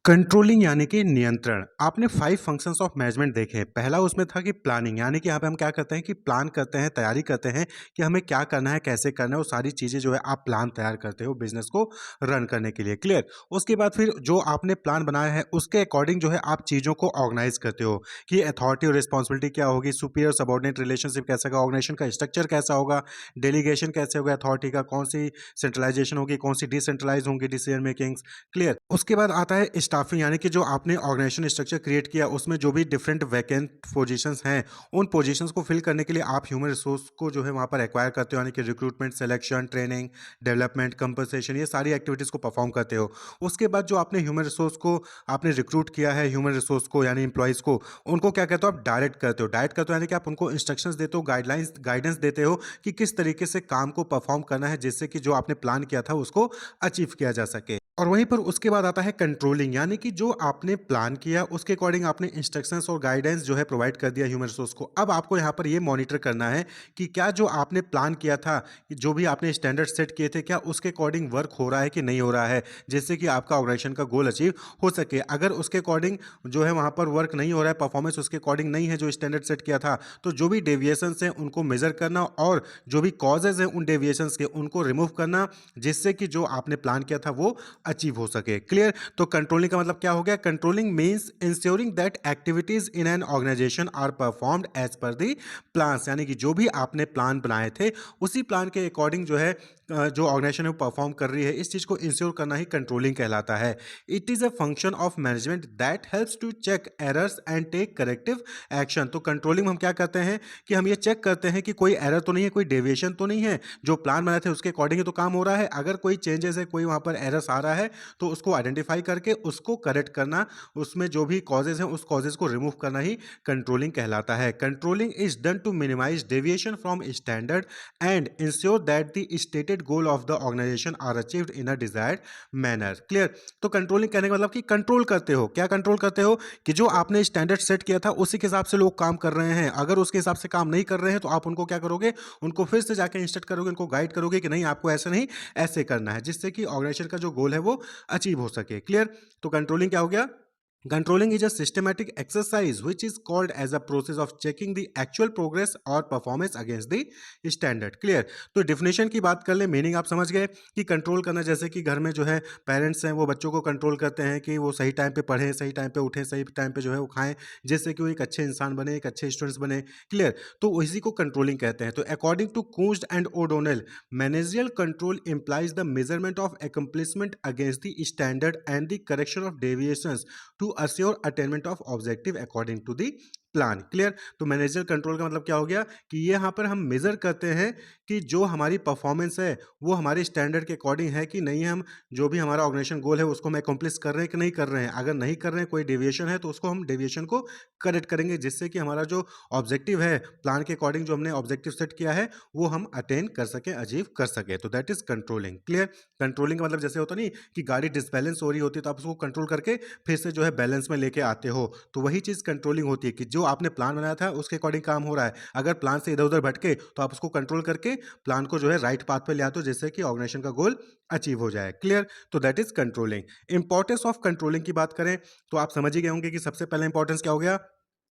Controlling यानी कि नियंत्रण। आपने 5 फंक्शंस ऑफ मैनेजमेंट देखे। पहला उसमें था कि प्लानिंग, यानी कि यहाँ पे हम क्या करते हैं कि प्लान करते हैं, तैयारी करते हैं कि हमें क्या करना है, कैसे करना है, वो सारी चीज़ें जो है आप प्लान तैयार करते हो बिजनेस को रन करने के लिए। क्लियर। उसके बाद फिर जो आपने प्लान बनाया है उसके अकॉर्डिंग जो है आप चीज़ों को ऑर्गेनाइज करते हो कि अथॉरिटी और रिस्पॉन्सिबिलिटी क्या होगी, सुपीरियर सबॉर्डिनेट रिलेशनशिप कैसा होगा, ऑर्गेनाइजेशन का स्ट्रक्चर कैसा होगा, डेलीगेशन कैसे होगा, अथॉरिटी का कौन सी सेंट्रलाइजेशन होगी, कौन सी डिसेंट्रलाइज होंगी डिसीजन मेकिंग्स। क्लियर। उसके बाद आता है स्टाफिंग, यानी कि जो आपने ऑर्गेनाइजेशन स्ट्रक्चर क्रिएट किया उसमें जो भी डिफरेंट वैकेंट पोजीशंस हैं उन पोजीशंस को फिल करने के लिए आप ह्यूमन रिसोर्स को जो है वहाँ पर एक्वायर करते हो, यानी कि recruitment, selection, training, development, compensation, ये सारी एक्टिविटीज़ को परफॉर्म करते हो। उसके बाद जो आपने ह्यूमन रिसोर्स को आपने रिक्रूट किया है, ह्यूमन रिसोर्स को यानी इंप्लॉइज़ को, उनको क्या कहते हो आप डायरेक्ट करते हो। डायरेक्ट करते हो यानी कि आप उनको इंस्ट्रक्शंस देते हो, गाइडेंस देते हो कि किस तरीके से काम को परफॉर्म करना है जिससे कि जो आपने प्लान किया था उसको अचीव किया जा सके। और वहीं पर उसके बाद आता है कंट्रोलिंग, यानी कि जो आपने प्लान किया उसके अकॉर्डिंग आपने इंस्ट्रक्शंस और गाइडेंस जो है प्रोवाइड कर दिया ह्यूमन रिसोर्स को। अब आपको यहाँ पर ये मॉनिटर करना है कि क्या जो आपने प्लान किया था, कि जो भी आपने स्टैंडर्ड सेट किए थे, क्या उसके अकॉर्डिंग वर्क हो रहा है कि नहीं हो रहा है, जिससे कि आपका ऑर्गेनाइजेशन का गोल अचीव हो सके। अगर उसके अकॉर्डिंग जो है वहाँ पर वर्क नहीं हो रहा है, परफॉर्मेंस उसके अकॉर्डिंग नहीं है जो स्टैंडर्ड सेट किया था, तो जो भी डेविएशंस हैं उनको मेजर करना और जो भी कॉजेज हैं उन डेविएशंस के उनको रिमूव करना, जिससे कि जो आपने प्लान किया था वो अचीव हो सके। क्लियर। तो कंट्रोलिंग का मतलब क्या हो गया? Controlling means ensuring that activities in an organisation are performed as per the plans, यानी कि जो भी आपने प्लान बनाए थे उसी प्लान के अकॉर्डिंग जो है जो ऑर्गेनाइजेशन है वो परफॉर्म कर रही है, इस चीज को इंश्योर करना ही कंट्रोलिंग कहलाता है। It is a function of management that helps to check errors and take corrective action. तो कंट्रोलिंग में हम क्या करते हैं कि हम ये चेक करते हैं कि कोई एरर तो नहीं है, कोई डेविएशन तो नहीं है, जो प्लान बनाए थे उसके अकॉर्डिंग ही तो काम हो रहा है। अगर कोई चेंजेस है, कोई वहां पर एरर्स आ रहा है, तो उसको आइडेंटिफाई करके उसको करेक्ट करना, उसमें जो भी कॉजेज हैं उस कॉजेज को रिमूव करना ही कंट्रोलिंग कहलाता है। Controlling is done to minimize deviation from standard and ensure that the stated goal of the organization are achieved in a desired manner. Clear. तो कंट्रोलिंग कहने का मतलब कि कंट्रोल करते हो। क्या कंट्रोल करते हो? कि जो आपने स्टैंडर्ड सेट किया था उसी के हिसाब से लोग काम कर रहे हैं। अगर उसके हिसाब से काम नहीं कर रहे हैं तो आप उनको क्या करोगे? उनको फिर से जाके इंस्ट्रक्ट करोगे, उनको गाइड करोगे कि नहीं आपको ऐसे नहीं ऐसे करना है, जिससे कि ऑर्गेनाइजेशन का जो गोल है वो अचीव हो सके। क्लियर। तो कंट्रोलिंग क्या हो गया? Controlling is a systematic exercise which is called as a process of checking the actual progress or performance against the standard. Clear? तो डिफिनेशन की बात कर ले, मीनिंग आप समझ गए कि कंट्रोल करना, जैसे कि घर में जो है पेरेंट्स हैं वो बच्चों को कंट्रोल करते हैं कि वो सही टाइम पे पढ़ें, सही टाइम पे उठें, सही टाइम पे जो है वो खाएं, जिससे कि वो एक अच्छे इंसान बने, एक अच्छे स्टूडेंट्स बने। क्लियर। तो इसी को कंट्रोलिंग कहते हैं। तो according to Koontz and O'Donnell, managerial control implies the measurement of accomplishment against the standard and the correction of deviations to assure attainment of objective according to the plan. Clear. तो manager control का मतलब क्या हो गया कि ये यहाँ पर हम मेजर करते हैं कि जो हमारी परफॉर्मेंस है वो हमारे स्टैंडर्ड के अकॉर्डिंग है कि नहीं, हम जो भी हमारा ऑर्गेनाइजेशन गोल है उसको हम अकम्प्लिश कर रहे हैं कि नहीं कर रहे हैं। अगर नहीं कर रहे हैं, कोई डेविएशन है, तो उसको हम डेविएशन को करेक्ट करेंगे, जिससे कि हमारा जो ऑब्जेक्टिव है प्लान के अकॉर्डिंग, जो हमने ऑब्जेक्टिव सेट किया है, वो हम अटेन कर सके, अचीव कर सके। तो that is controlling. Clear. Controlling का मतलब जैसे होता नहीं कि गाड़ी डिसबैलेंस हो रही होती है तो आप उसको कंट्रोल करके फिर से जो है बैलेंस में लेके आते हो, तो वही चीज़ कंट्रोलिंग होती है कि जो आपने प्लान बनाया था उसके अकॉर्डिंग काम हो रहा है। अगर प्लान से इधर उधर भटके तो आप उसको कंट्रोल करके प्लान को जो है राइट पाथ पे ले आते हो, जिससे कि ऑर्गेनाइजेशन का गोल अचीव हो जाए। क्लियर। तो that is controlling. Importance of controlling की बात करें तो आप समझ ही गए होंगे कि सबसे पहला इंपॉर्टेंस क्या हो गया?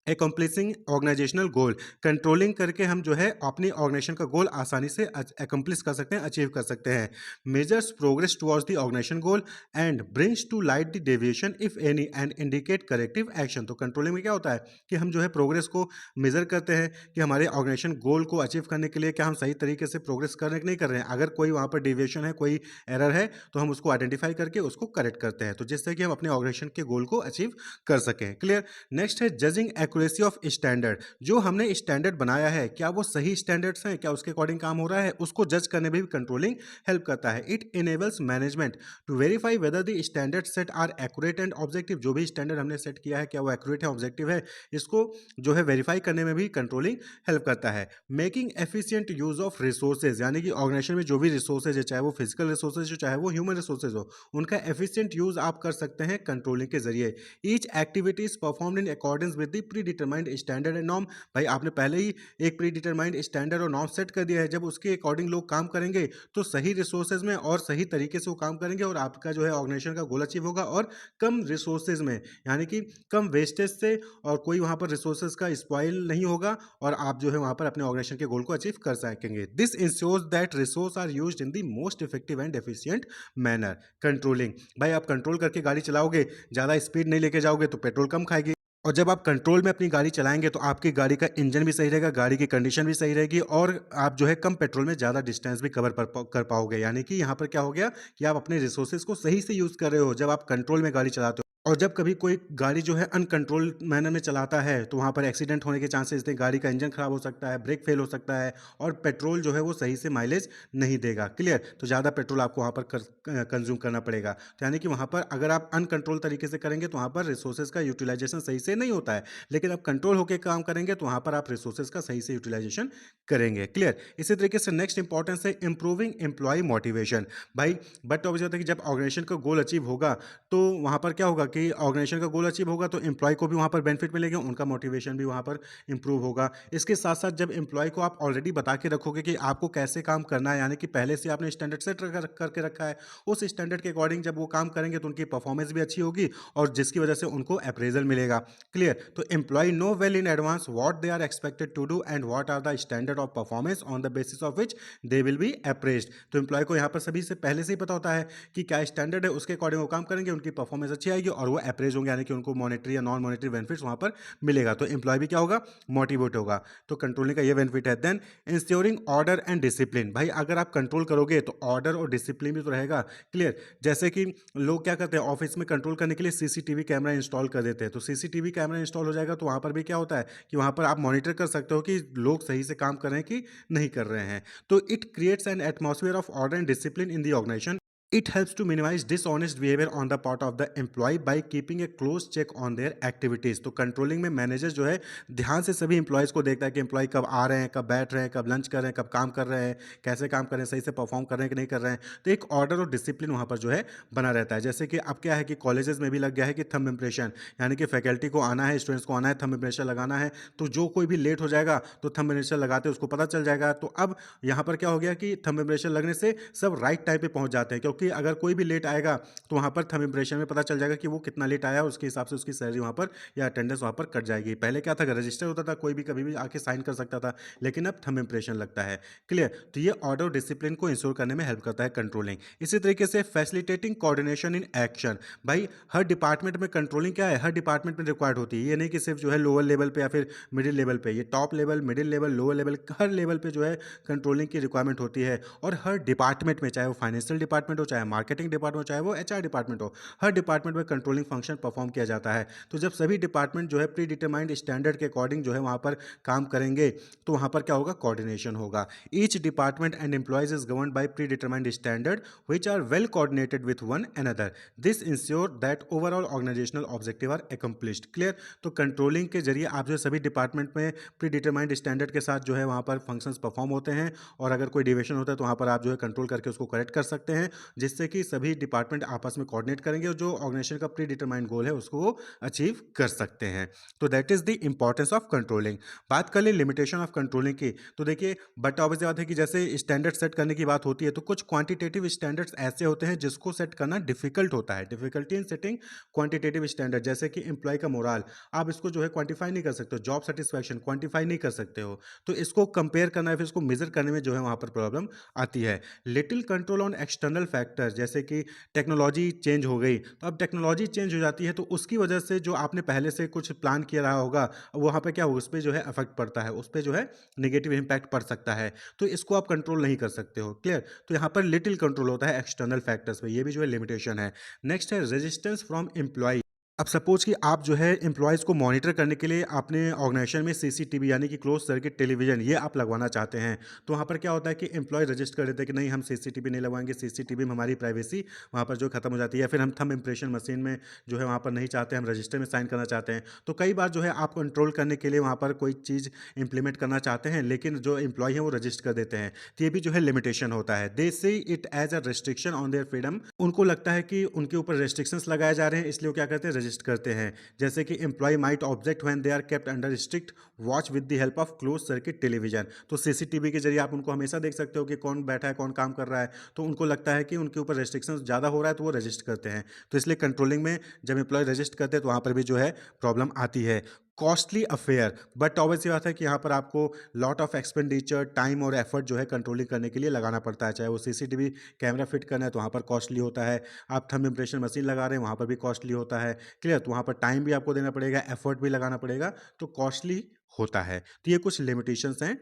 एकम्प्लिसिंग ऑर्गेनाइजेशनल गोल। कंट्रोलिंग करके हम जो है अपनी ऑर्गेनाइजेशन का गोल आसानी से एकम्प्लिस कर सकते हैं, अचीव कर सकते हैं। Measures progress towards the organization goal and brings to light the deviation if any and indicate corrective action. तो कंट्रोलिंग में क्या होता है कि हम जो है प्रोग्रेस को मेजर करते हैं कि हमारे ऑर्गेनाइजेशन गोल को अचीव करने के लिए क्या हम सही तरीके से प्रोग्रेस कर रहे हैं कि नहीं कर रहे हैं। अगर कोई वहाँ पर डेविएशन है, कोई एरर है, तो हम उसको आइडेंटिफाई करके उसको करेक्ट करते हैं, तो जिससे कि हम अपने ऑर्गेनाइजेशन के गोल को अचीव कर सकें। क्लियर। नेक्स्ट है जजिंग एक्यूरेसी ऑफ स्टैंडर्ड। जो हमने स्टैंडर्ड बनाया है क्या वो सही स्टैंडर्ड्स हैं, क्या उसके अकॉर्डिंग काम हो रहा है, उसको जज करने में भी कंट्रोलिंग हेल्प करता है। It enables management to verify whether the standard set are accurate and objective. जो भी स्टैंडर्ड हमने सेट किया है क्या वो एक्यूरेट है, ऑब्जेक्टिव है, इसको जो है वेरीफाई करने में भी कंट्रोलिंग हेल्प करता है। Making efficient use of resources, यानी कि ऑर्गेनाइजेशन में जो भी रिसोर्सेज है, चाहे वो फिजिकल रिसोर्सेज हो चाहे वो ह्यूमन रिसोर्सेज हो, उनका एफिशिएंट यूज आप कर सकते हैं कंट्रोलिंग के जरिए। Each activity is performed in accordance with the pre determined standard and norm. भाई आपने पहले ही एक प्री डिटरमाइंड स्टैंडर्ड और नॉर्म सेट कर दिया है, जब उसके अकॉर्डिंग लोग काम करेंगे तो सही रिसोर्सेज में और सही तरीके से वो काम करेंगे और आपका जो है ऑर्गेनाइजेशन का गोल अचीव होगा और कम रिसोर्सेज में, यानी कि कम वेस्टेज से, और कोई वहाँ पर रिसोर्सेज का स्पॉइल नहीं होगा और आप जो है वहाँ पर अपने ऑर्गेनाइजेशन के गोल को अचीव कर सकेंगे। This ensures that resource are used in the most effective and efficient manner. Controlling, भाई आप कंट्रोल करके गाड़ी चलाओगे, ज़्यादा स्पीड नहीं लेके जाओगे तो पेट्रोल कम खाएगी, और जब आप कंट्रोल में अपनी गाड़ी चलाएंगे तो आपकी गाड़ी का इंजन भी सही रहेगा, गाड़ी की कंडीशन भी सही रहेगी और आप जो है कम पेट्रोल में ज़्यादा डिस्टेंस भी कवर कर पाओगे। यानी कि यहाँ पर क्या हो गया कि आप अपने रिसोर्सेज को सही से यूज़ कर रहे हो जब आप कंट्रोल में गाड़ी चलाते हो। और जब कभी कोई गाड़ी जो है अनकंट्रोल मैनर में चलाता है तो वहाँ पर एक्सीडेंट होने के चांसेस थे, गाड़ी का इंजन खराब हो सकता है, ब्रेक फेल हो सकता है और पेट्रोल जो है वो सही से माइलेज नहीं देगा। क्लियर? तो ज़्यादा पेट्रोल आपको वहाँ पर कंज्यूम करना पड़ेगा। तो यानी कि वहाँ पर अगर आप अनकंट्रोल तरीके से करेंगे तो वहाँ पर रिसोर्सेज का यूटिलाइजेशन सही से नहीं होता है, लेकिन अब कंट्रोल होकर काम करेंगे तो वहाँ पर आप रिसोर्सेज का सही से यूटिलाइजेशन करेंगे। क्लियर? इसी तरीके से नेक्स्ट इंपॉर्टेंस है इंप्रूविंग एम्प्लॉय मोटिवेशन। भाई बट ऑब्वियस होता है कि जब ऑर्गेनाइजेशन का गोल अचीव होगा तो वहाँ पर क्या होगा कि ऑर्गेनाइजेशन का गोल अचीव होगा तो एम्प्लॉय को भी वहाँ पर बेनिफिट मिलेगा, उनका मोटिवेशन भी वहाँ पर इंप्रूव होगा। इसके साथ साथ जब एम्प्लॉय को आप ऑलरेडी बता के रखोगे कि आपको कैसे काम करना है, यानी कि पहले से आपने स्टैंडर्ड सेट करके रखा है, उस स्टैंडर्ड के अकॉर्डिंग जब वो काम करेंगे तो उनकी परफॉर्मेंस भी अच्छी होगी और जिसकी वजह से उनको अप्रेजल मिलेगा। क्लियर? तो employ know well in advance what they are expected to do and what are the standard of performance on the basis of which they will be appraised. तो एम्प्लॉय को यहाँ पर सभी से पहले से ही पता होता है कि क्या स्टैंडर्ड है, उसके अकॉर्डिंग वो काम करेंगे, उनकी परफॉर्मेंस अच्छी आएगी और वो अप्रेज होंगे, यानी कि उनको मॉनेटरी या नॉन मॉनेटरी बेनिफिट्स वहाँ पर मिलेगा। तो एम्प्लॉय भी क्या होगा? मोटिवेट होगा। तो कंट्रोलिंग का ये बेनिफिट है। Then ensuring order and discipline. भाई अगर आप कंट्रोल करोगे तो ऑर्डर और डिसिप्लिन भी तो रहेगा। क्लियर? जैसे कि लोग क्या करते हैं, ऑफिस में कंट्रोल करने के लिए सीसीटीवी कैमरा इंस्टॉल कर देते हैं, तो सीसीटीवी कैमरा इंस्टॉल हो जाएगा तो वहाँ पर भी क्या होता है कि वहाँ पर आप मॉनिटर कर सकते हो कि लोग सही से काम कर रहे हैं कि नहीं कर रहे हैं। तो it creates an atmosphere of order and discipline in the organization. It helps to minimize dishonest behavior on the part of the employee by keeping a close check on their activities। तो controlling में manager जो है ध्यान से सभी employees को देखता है कि एम्प्लॉय कब आ रहे हैं, कब बैठ रहे हैं, कब लंच कर रहे हैं, कब काम कर रहे हैं, कैसे काम कर रहे हैं, सही से परफॉर्म कर रहे हैं कि नहीं कर रहे हैं। तो एक ऑर्डर और डिसिप्लिन वहाँ पर जो है बना रहता है। जैसे कि अब क्या है कि कॉलेजेस में भी लग गया है कि थंब इम्प्रेशन, यानी कि फैकल्टी को आना है, स्टूडेंट्स को आना है, थंब इम्प्रेशन लगाना है, तो जो कोई भी लेट हो जाएगा तो थंब इम्प्रेशन लगाते उसको पता चल जाएगा। तो अब यहाँ पर क्या हो गया कि थंब इम्प्रेशन लगने से सब राइट टाइम पे पहुँच जाते हैं, क्योंकि अगर कोई भी लेट आएगा तो वहाँ पर थंब इम्प्रेशन में पता चल जाएगा कि वो कितना लेट आया, उसके हिसाब से उसकी सैलरी वहाँ पर या अटेंडेंस वहाँ पर कट जाएगी। पहले क्या था, रजिस्टर होता था, कोई भी कभी भी आके साइन कर सकता था, लेकिन अब थंब इम्प्रेशन लगता है। क्लियर? तो ये ऑर्डर डिसिप्लिन को इंश्योर करने में हेल्प करता है कंट्रोलिंग। इसी तरीके से फैसिलिटेटिंग कोऑर्डिनेशन इन एक्शन। भाई हर डिपार्टमेंट में कंट्रोलिंग क्या है, हर डिपार्टमेंट में रिक्वायर्ड होती है। ये नहीं कि सिर्फ जो है लोअर लेवल पे या फिर मिडिल लेवल पे, ये top level, middle level, lower level, हर लेवल पे जो है कंट्रोलिंग की रिक्वायरमेंट होती है। और हर डिपार्टमेंट में, चाहे वो फाइनेंशियल डिपार्टमेंट हो, चाहे मार्केटिंग डिपार्टमेंट हो, चाहे वो एचआर डिपार्टमेंट हो, हर डिपार्टमेंट में कंट्रोलिंग फंक्शन परफॉर्म किया जाता है। तो जब सभी डिपार्टमेंट जो है प्री डिटरमाइंड स्टैंडर्ड के अकॉर्डिंग जो है वहाँ पर काम करेंगे तो वहाँ पर क्या होगा, कोऑर्डिनेशन होगा। Each department and employees is govern by pre determined standard which are well coordinated with one another. This ensure that overall organizational objective are accomplished. Clear? तो कंट्रोलिंग के जरिए आप जो सभी डिपार्टमेंट में प्री डिटरमाइंड स्टैंडर्ड के साथ जो है वहाँ पर फंक्शंस परफॉर्म होते हैं, और अगर कोई डिविएशन होता है तो वहाँ पर आप जो है कंट्रोल करके उसको करेक्ट कर सकते हैं, जिससे कि सभी डिपार्टमेंट आपस में कोऑर्डिनेट करेंगे और जो ऑर्गेनाइजेशन का प्री डिटरमाइंड गोल है उसको वो अचीव कर सकते हैं। तो that is the importance of controlling. बात कर ले लिमिटेशन ऑफ कंट्रोलिंग की, तो देखिए बट ऑब्वियस बात है कि जैसे स्टैंडर्ड सेट करने की बात होती है तो कुछ क्वांटिटेटिव स्टैंडर्ड्स ऐसे होते हैं जिसको सेट करना डिफिकल्ट होता है। Difficulty in setting quantitative standard, जैसे कि एम्प्लॉय का मोरल, आप इसको जो है क्वांटिफाई नहीं कर सकते हो, जॉब सेटिस्फैक्शन क्वांटिफाई नहीं कर सकते हो, तो इसको कंपेयर करना है, फिर इसको मेजर करने में जो है वहाँ पर प्रॉब्लम आती है। Little control on external factor, जैसे कि टेक्नोलॉजी चेंज हो गई, तो अब टेक्नोलॉजी चेंज हो जाती है तो उसकी वजह से जो आपने पहले से कुछ प्लान किया रहा होगा वहाँ पे क्या होगा, उस पर जो है अफेक्ट पड़ता है, उस पर जो है नेगेटिव इम्पैक्ट पड़ सकता है, तो इसको आप कंट्रोल नहीं कर सकते हो। क्लियर? तो यहाँ पर लिटिल कंट्रोल होता है एक्सटर्नल फैक्टर्स पे, ये भी जो है लिमिटेशन है। नेक्स्ट है रेजिस्टेंस फ्रॉम एम्प्लॉय। अब सपोज कि आप जो है एम्प्लॉयज़ को मॉनिटर करने के लिए अपने ऑर्गेनाइजेशन में सीसीटीवी यानी कि क्लोज सर्किट टेलीविजन ये आप लगवाना चाहते हैं, तो वहाँ पर क्या होता है कि एम्प्लॉय रजिस्टर कर देते हैं कि नहीं हम सीसीटीवी नहीं लगवाएंगे, सीसीटीवी में हमारी प्राइवेसी वहाँ पर जो खत्म हो जाती है, या फिर हम थंब इम्प्रेशन मशीन में जो है वहाँ पर नहीं चाहते, हम रजिस्टर में साइन करना चाहते हैं। तो कई बार जो है आप कंट्रोल करने के लिए वहाँ पर कोई चीज़ इंप्लीमेंट करना चाहते हैं लेकिन जो एम्प्लॉय हैं वो रजिस्टर कर देते हैं, तो ये भी जो है लिमिटेशन होता है। They see it as a restriction on their freedom, उनको लगता है कि उनके ऊपर रेस्ट्रिक्शंस लगाए जा रहे हैं, इसलिए वो क्या करते हैं, रजिस्ट करते हैं, जैसे कि employ might object when they are kept under strict watch with the help of close circuit television. तो सीसीटीवी के जरिए आप उनको हमेशा देख सकते हो कि कौन बैठा है, कौन काम कर रहा है, तो उनको लगता है कि उनके ऊपर रेस्ट्रिक्शंस ज़्यादा हो रहा है तो वो रजिस्ट करते हैं। तो इसलिए कंट्रोलिंग में जब एम्प्लॉय रजिस्ट करते हैं तो वहाँ पर भी जो है प्रॉब्लम आती है। कॉस्टली अफेयर, बट ऑब्वियस सी बात है कि यहाँ पर आपको लॉट ऑफ एक्सपेंडिचर, टाइम और एफर्ट जो है कंट्रोलिंग करने के लिए लगाना पड़ता है। चाहे वो सीसीटीवी कैमरा फिट करना है तो वहाँ पर कॉस्टली होता है, आप थंब इम्प्रेशन मशीन लगा रहे हैं वहाँ पर भी कॉस्टली होता है। क्लियर? तो वहाँ पर टाइम भी आपको देना पड़ेगा, एफर्ट भी लगाना पड़ेगा, तो कॉस्टली होता है। तो ये कुछ लिमिटेशंस हैं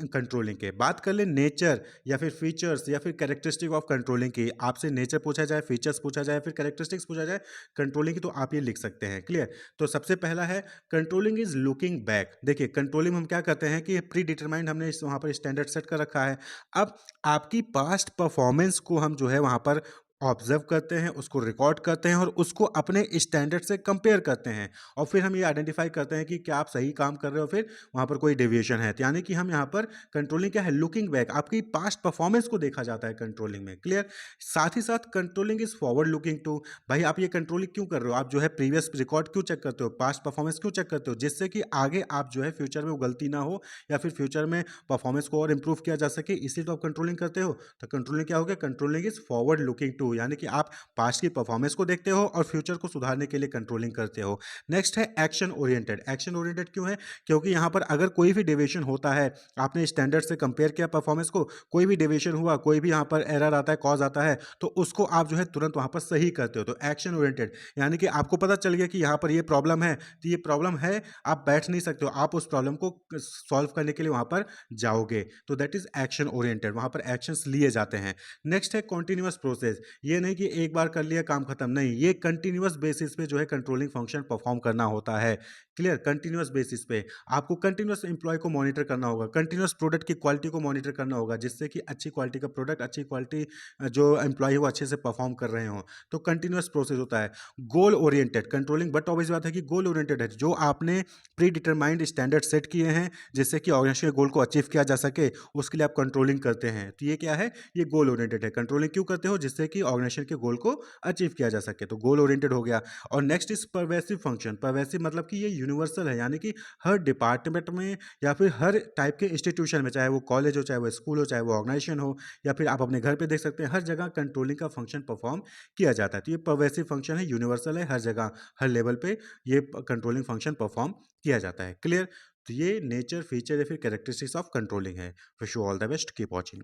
कंट्रोलिंग के। बात कर ले नेचर या फिर फीचर्स या फिर कैरेक्टरिस्टिक ऑफ कंट्रोलिंग की। आपसे नेचर पूछा जाए, फीचर्स पूछा जाए, फिर कैरेक्टरिस्टिक्स पूछा जाए कंट्रोलिंग की, तो आप ये लिख सकते हैं। क्लियर? तो सबसे पहला है कंट्रोलिंग इज लुकिंग बैक। देखिए कंट्रोलिंग में हम क्या करते हैं कि प्री डिटरमाइंड हमने वहाँ पर स्टैंडर्ड सेट कर रखा है। अब आपकी पास्ट परफॉर्मेंस को हम जो है वहाँ पर ऑब्जर्व करते हैं, उसको रिकॉर्ड करते हैं और उसको अपने स्टैंडर्ड से कंपेयर करते हैं, और फिर हम ये आइडेंटिफाई करते हैं कि क्या आप सही काम कर रहे हो, फिर वहाँ पर कोई डेविएशन है। तो यानी कि हम यहाँ पर कंट्रोलिंग क्या है, लुकिंग बैक, आपकी पास्ट परफॉर्मेंस को देखा जाता है कंट्रोलिंग में। क्लियर? साथ ही साथ controlling is forward looking too. भाई आप ये कंट्रोलिंग क्यों कर रहे हो, आप जो है प्रीवियस रिकॉर्ड क्यों चेक करते हो, पास्ट परफॉर्मेंस क्यों चेक करते हो, जिससे कि आगे आप जो है फ्यूचर में वो गलती ना हो या फिर फ्यूचर में परफॉर्मेंस को और इंप्रूव किया जा सके, इसलिए तो आप कंट्रोलिंग करते हो। तो कंट्रोलिंग क्या हो गया, controlling is forward looking too, यानी कि आप पास्ट की परफॉर्मेंस को देखते हो और फ्यूचर को सुधारने के लिए कंट्रोलिंग करते हो। नेक्स्ट है एक्शन ओरिएंटेड। एक्शन ओरिएंटेड क्यों है, क्योंकि यहाँ पर अगर कोई भी डेविएशन होता है, आपने स्टैंडर्ड से कंपेयर किया परफॉर्मेंस को, कोई भी डेविएशन हुआ, कोई भी यहाँ पर एरर आता है, कॉज आता है, तो उसको आप जो है तुरंत वहाँ पर सही करते हो। तो एक्शन ओरिएंटेड यानी कि आपको पता चल गया कि यहाँ पर ये प्रॉब्लम है, तो ये प्रॉब्लम है, आप बैठ नहीं सकते हो, आप उस प्रॉब्लम को सॉल्व करने के लिए वहाँ पर जाओगे। तो दैट इज एक्शन ओरिएंटेड, वहाँ पर एक्शंस लिए जाते हैं। नेक्स्ट है कॉन्टिन्यूअस प्रोसेस। ये नहीं कि एक बार कर लिया काम खत्म, नहीं, ये कंटिन्यूअस बेसिस पे जो है कंट्रोलिंग फंक्शन परफॉर्म करना होता है। क्लियर? कंटिन्यूअस बेसिस पे आपको कंटिन्यूअस एम्प्लॉय को मॉनिटर करना होगा, कंटिन्यूअस प्रोडक्ट की क्वालिटी को मॉनिटर करना होगा, जिससे कि अच्छी क्वालिटी का प्रोडक्ट, अच्छी क्वालिटी जो एम्प्लॉय है वो अच्छे से परफॉर्म कर रहे हो। तो कंटिन्यूअस प्रोसेस होता है। Goal oriented controlling, but obvious बात है कि गोल ओरिएंटेड है, जो आपने प्री डिटरमाइंड स्टैंडर्ड सेट किए हैं जिससे कि ऑर्गेनाइजेशन के गोल को अचीव किया जा सके, उसके लिए आप कंट्रोलिंग करते हैं। तो ये क्या है, ये गोल ओरिएंटेड है। कंट्रोलिंग क्यों करते हो, जिससे कि ऑर्गेनाइजेशन के गोल को अचीव किया जा सके, तो गोल ओरिएंटेड हो गया। और next is pervasive function. Pervasive मतलब कि ये यूनिवर्सल है, यानी कि हर डिपार्टमेंट में या फिर हर टाइप के इंस्टीट्यूशन में, चाहे वो कॉलेज हो, चाहे वो स्कूल हो, चाहे वो ऑर्गेनाइजेशन हो, या फिर आप अपने घर पे देख सकते हैं, हर जगह कंट्रोलिंग का फंक्शन परफॉर्म किया जाता है। तो ये परवेसिव फंक्शन है, यूनिवर्सल है, हर जगह हर लेवल पे ये कंट्रोलिंग फंक्शन परफॉर्म किया जाता है। क्लियर? तो ये नेचर, फीचर या फिर कैरेक्टरिस्टिक्स ऑफ कंट्रोलिंग है। Wish you all the best, keep watching.